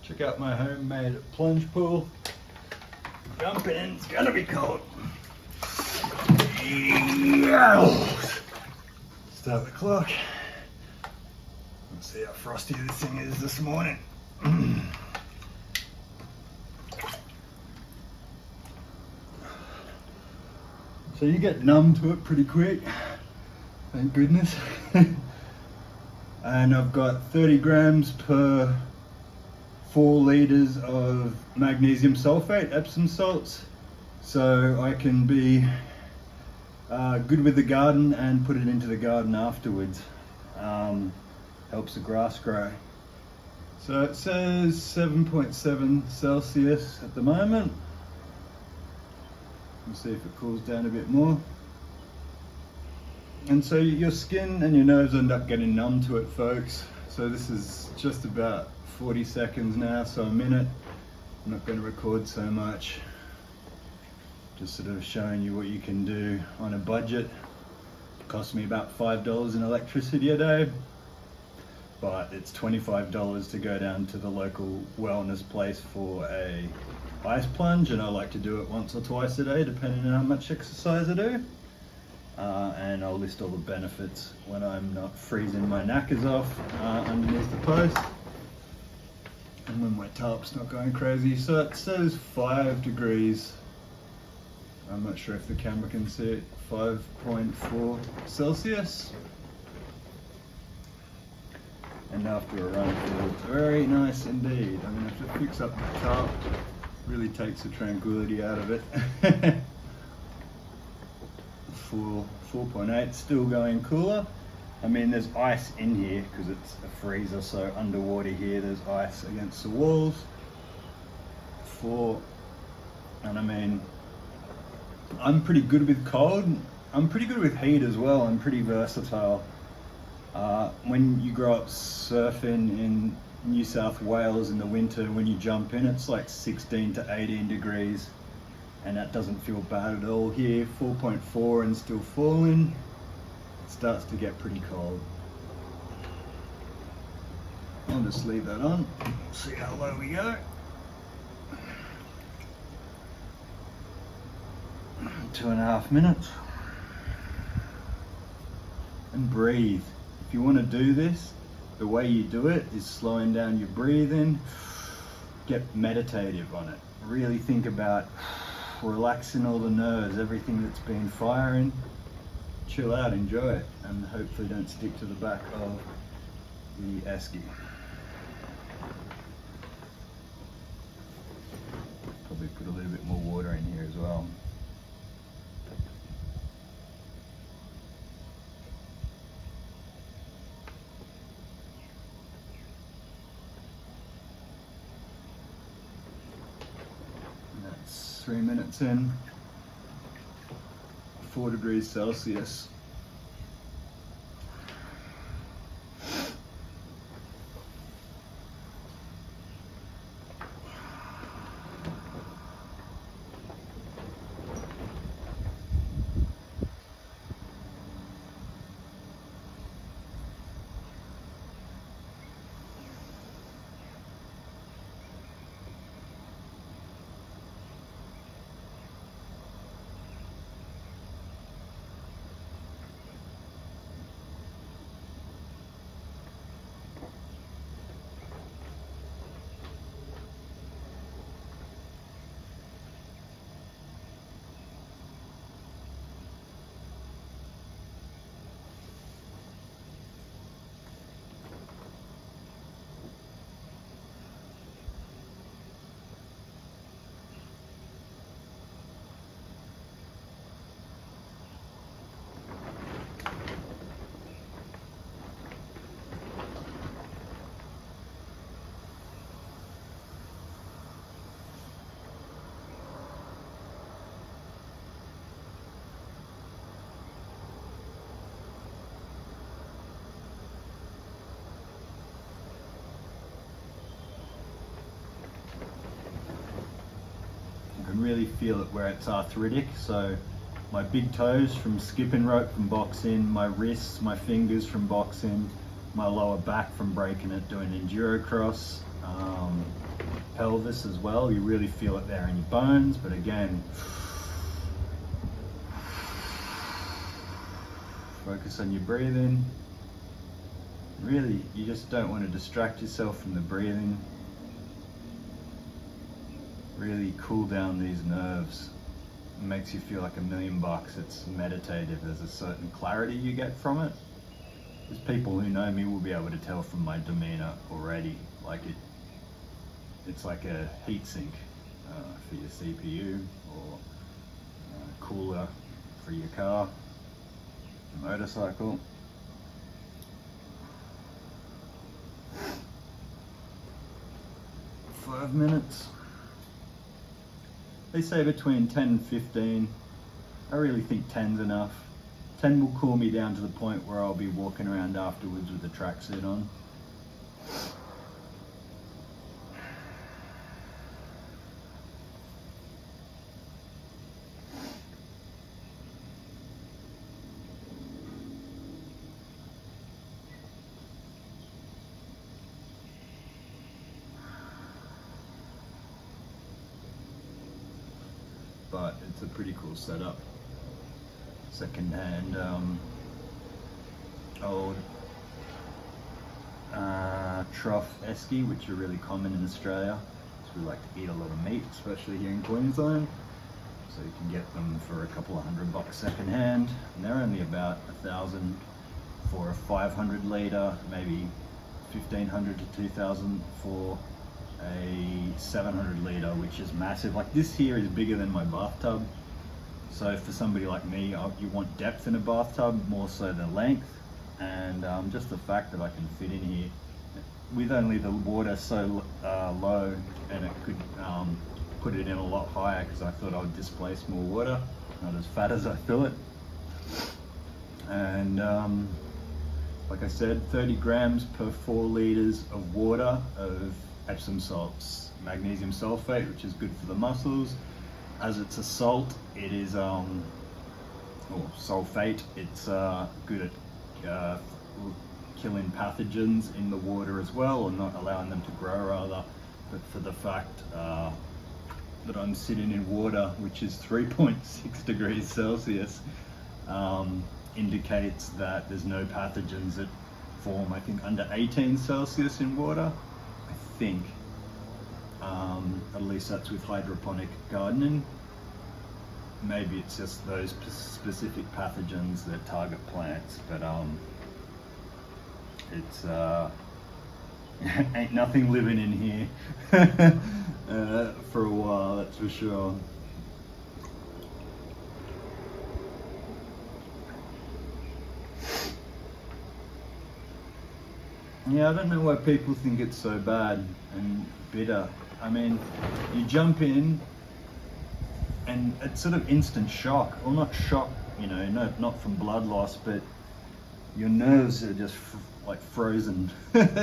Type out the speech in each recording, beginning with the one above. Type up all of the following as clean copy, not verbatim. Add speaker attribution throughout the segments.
Speaker 1: Check out my homemade plunge pool. Jump in, it's gonna be cold. Start the clock. Let's see how frosty this thing is this morning. So you get numb to it pretty quick, thank goodness. And I've got 30 grams per 4 litres of magnesium sulphate, Epsom salts, so I can be good with the garden and put it into the garden afterwards. Helps the grass grow. So it says 7.7 Celsius at the moment. We'll see if it cools down a bit more. And so your skin and your nerves end up getting numb to it, folks. So this is just about 40 seconds now, so a minute. I'm not going to record so much. Just sort of showing you what you can do on a budget. It cost me about $5 in electricity a day, but it's $25 to go down to the local wellness place for a ice plunge, and I like to do it once or twice a day depending on how much exercise I do. And I'll list all the benefits when I'm not freezing my knackers off underneath the post, and when my tarp's not going crazy. So it says 5 degrees. I'm not sure if the camera can see it. 5.4 Celsius. And after a run, it feels very nice indeed. I'm going to have to fix up the tarp. Really takes the tranquility out of it. 4.8, still going cooler. I mean, there's ice in here because it's a freezer, so underwater here there's ice against the walls. 4, and I mean, I'm pretty good with cold. I'm pretty good with heat as well. I'm pretty versatile. When you grow up surfing in New South Wales in the winter, when you jump in, it's like 16 to 18 degrees, and that doesn't feel bad at all. Here, 4.4 and still falling. It starts to get pretty cold. I'll just leave that on, see how low we go. 2.5 minutes. And breathe. If you want to do this, the way you do it is slowing down your breathing. Get meditative on it. Really think about relaxing all the nerves, everything that's been firing. Chill out, enjoy it, and hopefully don't stick to the back of the esky. Probably put a little bit more water in here as well. That's 3 minutes in, 4 degrees Celsius. Really feel it where it's arthritic, so my big toes from skipping rope from boxing, my wrists, my fingers from boxing, my lower back from breaking it doing enduro cross, pelvis as well. You really feel it there in your bones, but again, focus on your breathing. Really, you just don't want to distract yourself from the breathing. Really cool down these nerves. It makes you feel like $1,000,000. It's meditative. There's a certain clarity you get from it. There's people who know me will be able to tell from my demeanor already. Like it's like a heat sink for your CPU, or cooler for your car, your motorcycle. Five minutes. They say between 10 and 15. I really think 10's enough. 10 will cool me down to the point where I'll be walking around afterwards with the tracksuit on. But it's a pretty cool setup. Second-hand old trough esky, which are really common in Australia. So we like to eat a lot of meat, especially here in Queensland. So you can get them for a couple of $100 second-hand, and they're only about $1,000 for a 500 litre, maybe $1,500 to $2,000 for a 700 litre, which is massive. Like this here is bigger than my bathtub. So for somebody like me, you want depth in a bathtub more so than length, and just the fact that I can fit in here with only the water so low, and it could put it in a lot higher because I thought I would displace more water, not as fat as I fill it. And like I said, 30 grams per 4 litres of water of Epsom salts, magnesium sulphate, which is good for the muscles. As it's a salt, it is, or sulphate, it's good at killing pathogens in the water as well, or not allowing them to grow rather. But for the fact that I'm sitting in water, which is 3.6 degrees Celsius, indicates that there's no pathogens that form, I think, under 18 Celsius in water. I think. At least that's with hydroponic gardening. Maybe it's just those specific pathogens that target plants, but it's ain't nothing living in here for a while, that's for sure. Yeah, I don't know why people think it's so bad and bitter. I mean, you jump in and it's sort of instant shock, or not shock, you know, not from blood loss, but your nerves are just like frozen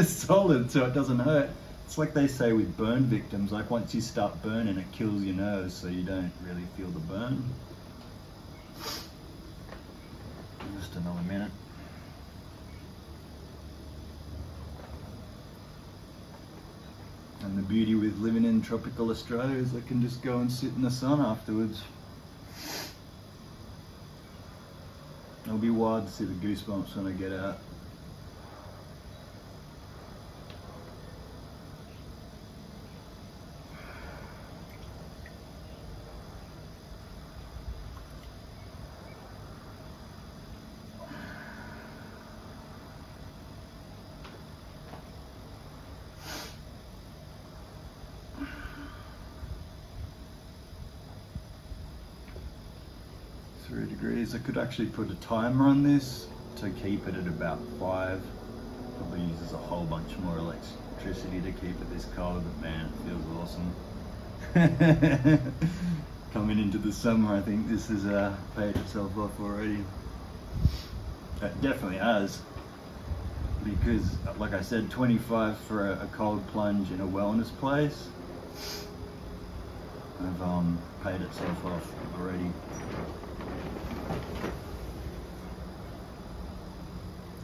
Speaker 1: solid, so it doesn't hurt. It's like they say with burn victims, like once you start burning, it kills your nerves, so you don't really feel the burn. Just another minute. And the beauty with living in tropical Australia is I can just go and sit in the sun afterwards. It'll be wild to see the goosebumps when I get out. Degrees. I could actually put a timer on this to keep it at about 5. Probably uses a whole bunch more electricity to keep it this cold, but man, it feels awesome. Coming into the summer, I think this has paid itself off already. It definitely has, because like I said, 25 for a cold plunge in a wellness place. I've paid itself off already.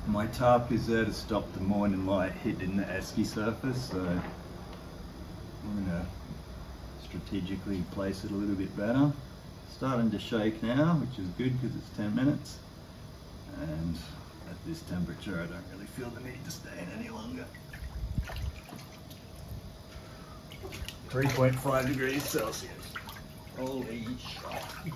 Speaker 1: My tarp is there to stop the morning light hitting the esky surface, so I'm going to strategically place it a little bit better. Starting to shake now, which is good because it's 10 minutes. And at this temperature, I don't really feel the need to stay in any longer. 3.5 degrees Celsius. Holy shit.